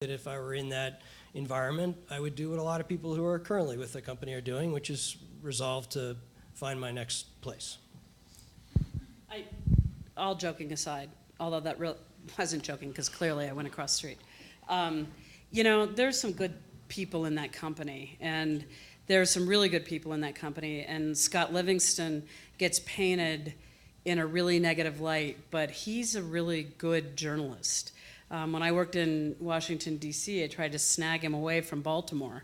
that if I were in that environment, I would do what a lot of people who are currently with the company are doing, which is resolve to find my next place. All joking aside, although that wasn't joking because clearly I went across the street. You know, there's some good people in that company, and there's some really good people in that company, and Scott Livingston gets painted in a really negative light, but he's a really good journalist. When I worked in Washington, D.C., I tried to snag him away from Baltimore.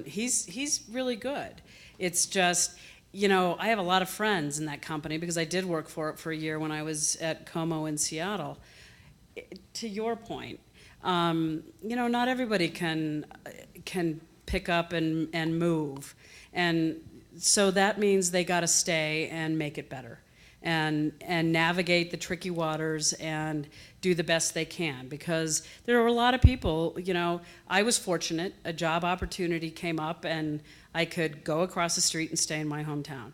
He's really good. It's just, you know, I have a lot of friends in that company because I did work for it for a year when I was at Como in Seattle. To your point, you know, not everybody can pick up and move. And so that means they got to stay and make it better and navigate the tricky waters and do the best they can, because there are a lot of people, you know, I was fortunate, a job opportunity came up and I could go across the street and stay in my hometown.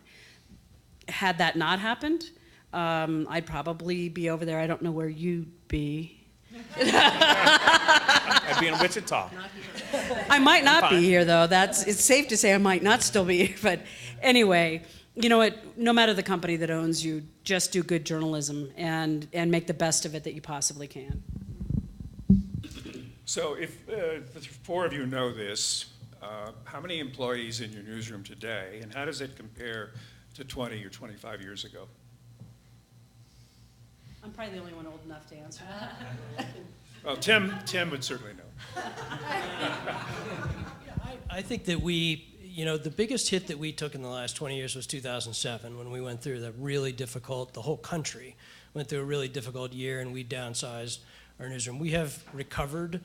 Had that not happened, I'd probably be over there. I don't know where you'd be. I'd be in Wichita. I might not be here though. It's safe to say I might not still be here, but anyway, you know what, no matter the company that owns you, just do good journalism and make the best of it that you possibly can. So if the four of you know this, how many employees in your newsroom today, and how does it compare to 20 or 25 years ago? I'm probably the only one old enough to answer that. Well, Tim would certainly know. I think that you know, the biggest hit that we took in the last 20 years was 2007, when we went through the whole country went through a really difficult year, and we downsized our newsroom. We have recovered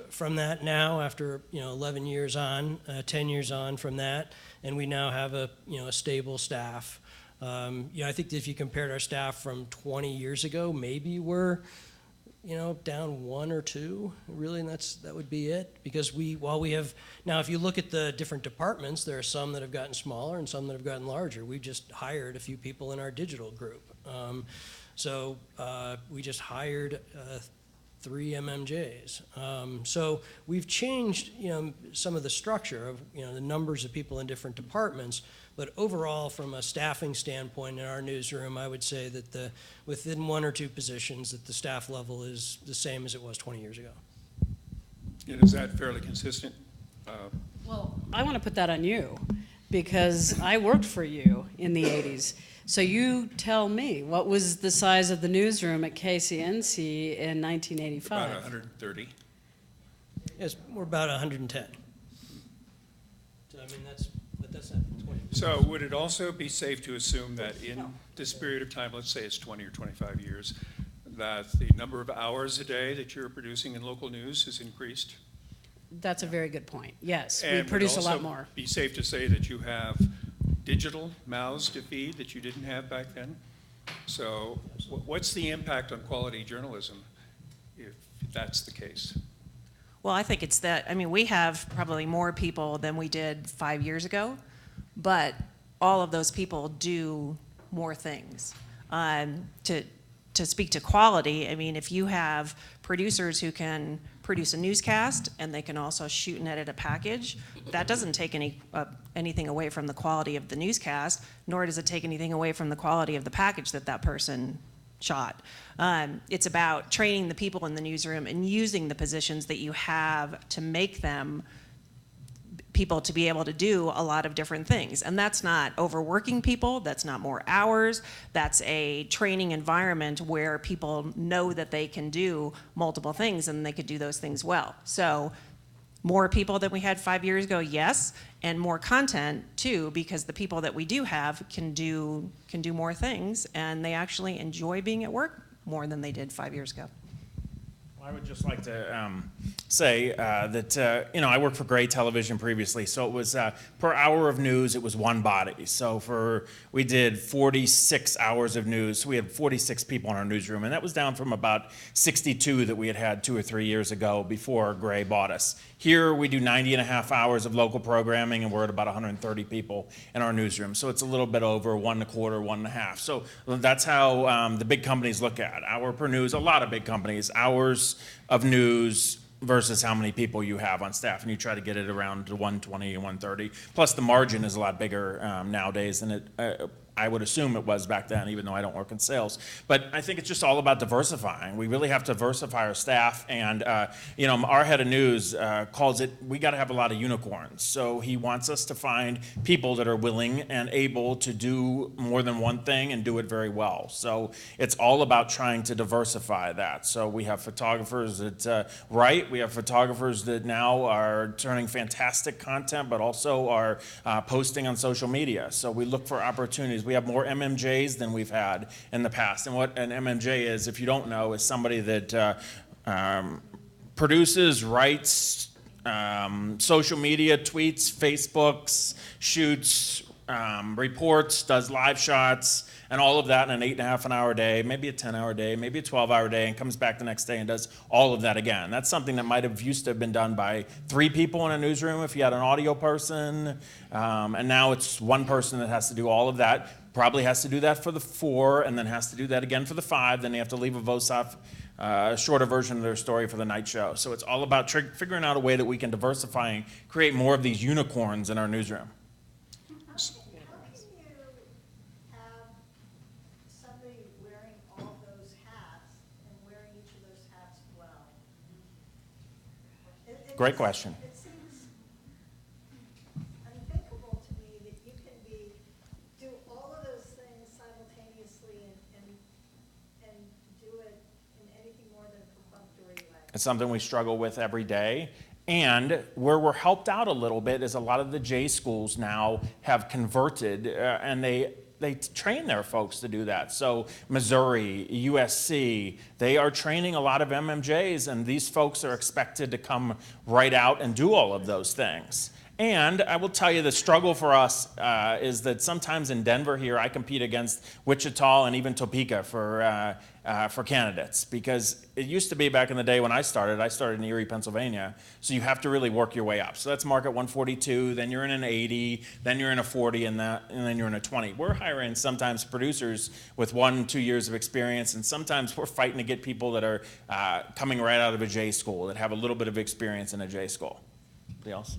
from that now after, you know, 11 years on, 10 years on from that, and we now have a stable staff. You know, I think that if you compared our staff from 20 years ago, maybe we're, you know, down one or two, really, and that would be it. Because while we have, now if you look at the different departments, there are some that have gotten smaller and some that have gotten larger. We just hired a few people in our digital group. So we just hired 3 MMJs. So we've changed, you know, some of the structure of, you know, the numbers of people in different departments. But overall, from a staffing standpoint in our newsroom, I would say that within 1 or 2 positions, that the staff level is the same as it was 20 years ago. And is that fairly consistent? Well, I want to put that on you, because I worked for you in the 80s. So you tell me, what was the size of the newsroom at KCNC in 1985? About 130. Yes, we're about 110. So, I mean, that's not 20. So would it also be safe to assume that in this period of time, let's say it's 20 or 25 years, that the number of hours a day that you're producing in local news has increased? That's a very good point. Yes, And we produce a lot would more. also be safe to say that you have digital mouths to feed that you didn't have back then? So what's the impact on quality journalism if that's the case? Well, I think it's that, I mean, we have probably more people than we did 5 years ago, but all of those people do more things. To speak to quality, I mean, if you have producers who can produce a newscast and they can also shoot and edit a package, that doesn't take anything away from the quality of the newscast, nor does it take anything away from the quality of the package that person shot. It's about training the people in the newsroom and using the positions that you have to make them people to be able to do a lot of different things. And that's not overworking people, that's not more hours, that's a training environment where people know that they can do multiple things and they could do those things well. So more people than we had 5 years ago, yes, and more content too, because the people that we do have can do more things and they actually enjoy being at work more than they did 5 years ago. I would just like to say that, you know, I worked for Gray Television previously, so it was per hour of news, it was 1 body. So we did 46 hours of news, so we had 46 people in our newsroom, and that was down from about 62 that we had 2 or 3 years ago before Gray bought us. Here we do 90.5 hours of local programming, and we're at about 130 people in our newsroom. So it's a little bit over 1 1/4, 1 1/2. So that's how the big companies look at it. Hour per news, a lot of big companies, hours of news versus how many people you have on staff, and you try to get it around 120 and 130. Plus, the margin is a lot bigger nowadays than it. I would assume it was back then, even though I don't work in sales. But I think it's just all about diversifying. We really have to diversify our staff. And, our head of news calls it, we got to have a lot of unicorns. So he wants us to find people that are willing and able to do more than one thing and do it very well. So it's all about trying to diversify that. So we have photographers that write. We have photographers that now are turning fantastic content, but also are posting on social media. So we look for opportunities. We have more MMJs than we've had in the past. And what an MMJ is, if you don't know, is somebody that produces, writes, social media, tweets, Facebooks, shoots, reports, does live shots, and all of that in an 8.5 hour day, maybe a 10-hour day, maybe a 12-hour day, and comes back the next day and does all of that again. That's something that might have used to have been done by 3 people in a newsroom if you had an audio person, and now it's one person that has to do all of that, probably has to do that for the 4, and then has to do that again for the 5, then they have to leave a VOSOF shorter version of their story for the night show. So it's all about figuring out a way that we can diversify and create more of these unicorns in our newsroom. Great question. It seems unthinkable to me that you can do all of those things simultaneously and do it in anything more than a perfunctory way. It's something we struggle with every day. And where we're helped out a little bit is a lot of the J schools now have converted and they train their folks to do that. So Missouri, USC, they are training a lot of MMJs, and these folks are expected to come right out and do all of those things. And I will tell you, the struggle for us is that sometimes in Denver here, I compete against Wichita and even Topeka for candidates, because it used to be back in the day when I started in Erie, Pennsylvania, so you have to really work your way up. So that's market 142, then you're in an 80, then you're in a 40, and then you're in a 20. We're hiring sometimes producers with 1-2 years of experience, and sometimes we're fighting to get people that are coming right out of a J school, that have a little bit of experience in a J school. Anybody else?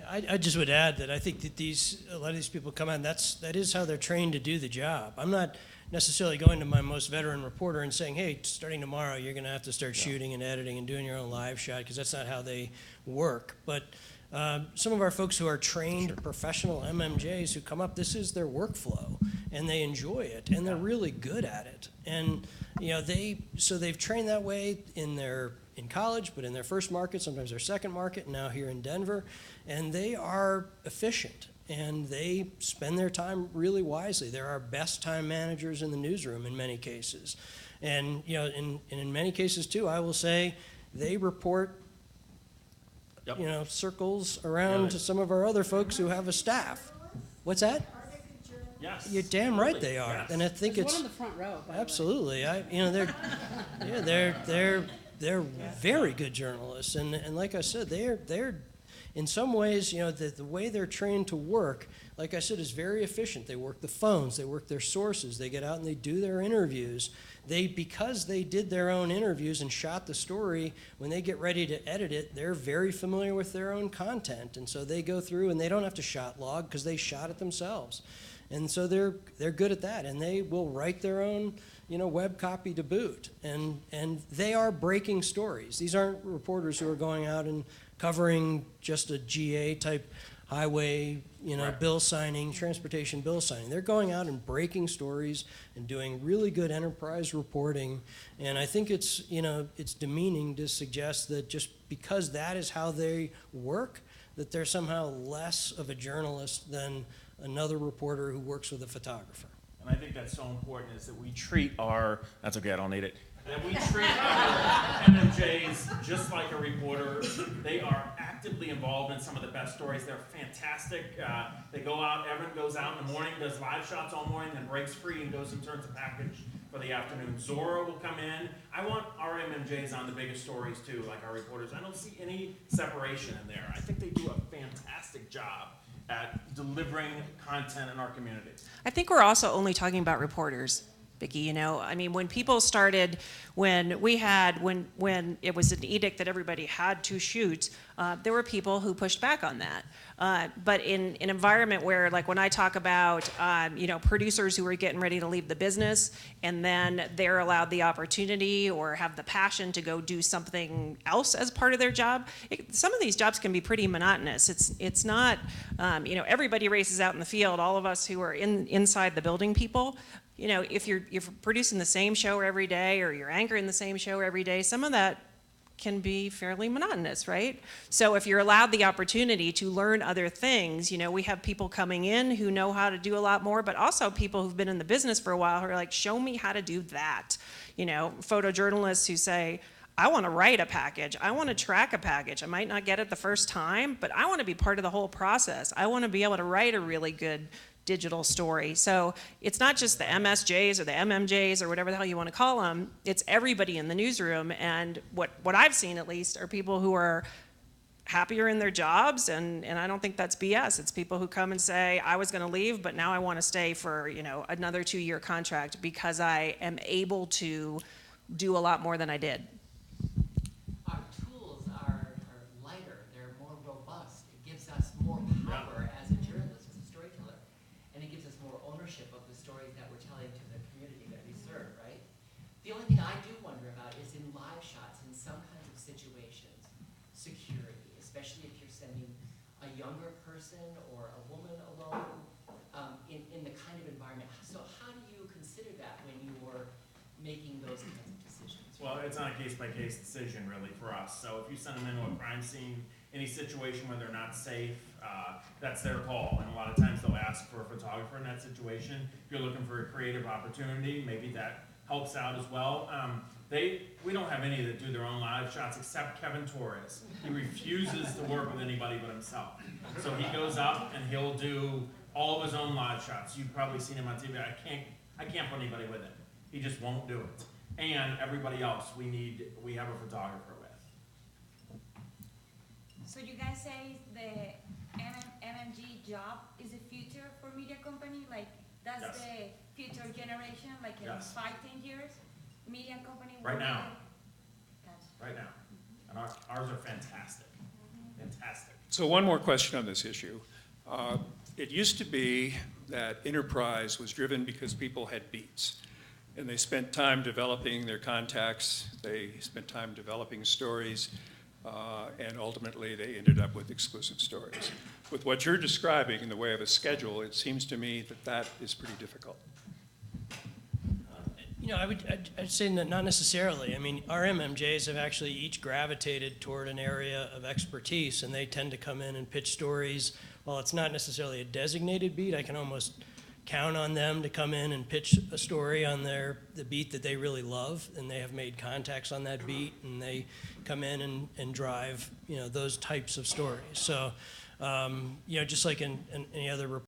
I just would add that I think that a lot of these people come on, that is how they're trained to do the job. I'm not necessarily going to my most veteran reporter and saying, hey, starting tomorrow, you're going to have to start shooting and editing and doing your own live shot, because that's not how they work. But some of our folks who are trained professional MMJs who come up, this is their workflow, and they enjoy it, and they're really good at it. And they've trained that way in college, but in their first market, sometimes their second market, and now here in Denver, and they are efficient, and they spend their time really wisely. They're our best time managers in the newsroom in many cases. And in many cases too, I will say they report circles around to some of our other folks who have a staff. What's that? Are they good journalists? Yes. You're damn right they are. Yes. And I think There's it's one on the front row, by the way. absolutely. They're very good journalists, and like I said, they're in some ways, the way they're trained to work, like I said, is very efficient. They work the phones, they work their sources, they get out and they do their interviews. Because they did their own interviews and shot the story, when they get ready to edit it, they're very familiar with their own content, and so they go through and they don't have to shot log because they shot it themselves. And so they're good at that, and they will write their own web copy to boot, and they are breaking stories. These aren't reporters who are going out and covering just a GA type highway, Right. bill signing, transportation bill signing. They're going out and breaking stories and doing really good enterprise reporting. And I think it's demeaning to suggest that just because that is how they work, that they're somehow less of a journalist than another reporter who works with a photographer. And I think that's so important, is that we treat that's okay, I don't need it. That we treat our MMJs just like a reporter. They are actively involved in some of the best stories. They're fantastic. They go out, Evan goes out in the morning, does live shots all morning, then breaks free and goes and turns a package for the afternoon. Zora will come in. I want our MMJs on the biggest stories too, like our reporters. I don't see any separation in there. I think they do a fantastic job at delivering content in our community. I think we're also only talking about reporters. Vicki, you know, I mean, when people started, when it was an edict that everybody had to shoot, there were people who pushed back on that. But in an environment where, like when I talk about, you know, producers who are getting ready to leave the business and then they're allowed the opportunity or have the passion to go do something else as part of their job, some of these jobs can be pretty monotonous. It's not, you know, everybody races out in the field, all of us who are inside the building people. You know, if you're producing the same show every day or you're anchoring the same show every day, some of that can be fairly monotonous, right? So if you're allowed the opportunity to learn other things, you know, we have people coming in who know how to do a lot more, but also people who've been in the business for a while who are like, show me how to do that. You know, photojournalists who say, I want to write a package. I want to track a package. I might not get it the first time, but I want to be part of the whole process. I want to be able to write a really good digital story. So it's not just the MSJs or the MMJs or whatever the hell you want to call them. It's everybody in the newsroom. And what I've seen, at least, are people who are happier in their jobs. And I don't think that's BS. It's people who come and say, I was going to leave, but now I want to stay for, you know, another 2-year contract because I am able to do a lot more than I did. Our tools are lighter. They're more robust. It gives us more power as a journalist, as a storyteller. And it gives us more ownership of the stories that we're telling to the community that we serve, right? The only thing I do wonder about is in live shots, in some kinds of situations, security, especially if you're sending a younger person or a woman alone in the kind of environment. So how do you consider that when you're making those kinds of decisions? Well, it's not a case-by-case decision really for us. So if you send them into a crime scene, any situation where they're not safe, that's their call. And a lot of times they'll ask for a photographer in that situation. If you're looking for a creative opportunity, maybe that helps out as well. We don't have any that do their own live shots except Kevin Torres. He refuses to work with anybody but himself. So he goes up and he'll do all of his own live shots. You've probably seen him on TV. I can't put anybody with him. He just won't do it. And everybody else we have a photographer with. So you guys say the MMG job is the future for media company? Like that's Yes. the future generation, like in Yes. 5-10 years? Media company will Right be now. Gotcha. Right now. And ours are fantastic. Fantastic. So one more question on this issue. It used to be that enterprise was driven because people had beats. And they spent time developing their contacts, they spent time developing stories, and ultimately they ended up with exclusive stories. With what you're describing in the way of a schedule, it seems to me that that is pretty difficult. You know, I'd say not necessarily. I mean, our MMJs have actually each gravitated toward an area of expertise, and they tend to come in and pitch stories. While it's not necessarily a designated beat, I can almost count on them to come in and pitch a story on the beat that they really love, and they have made contacts on that beat, and they come in and drive, you know, those types of stories. So, you know, just like in any other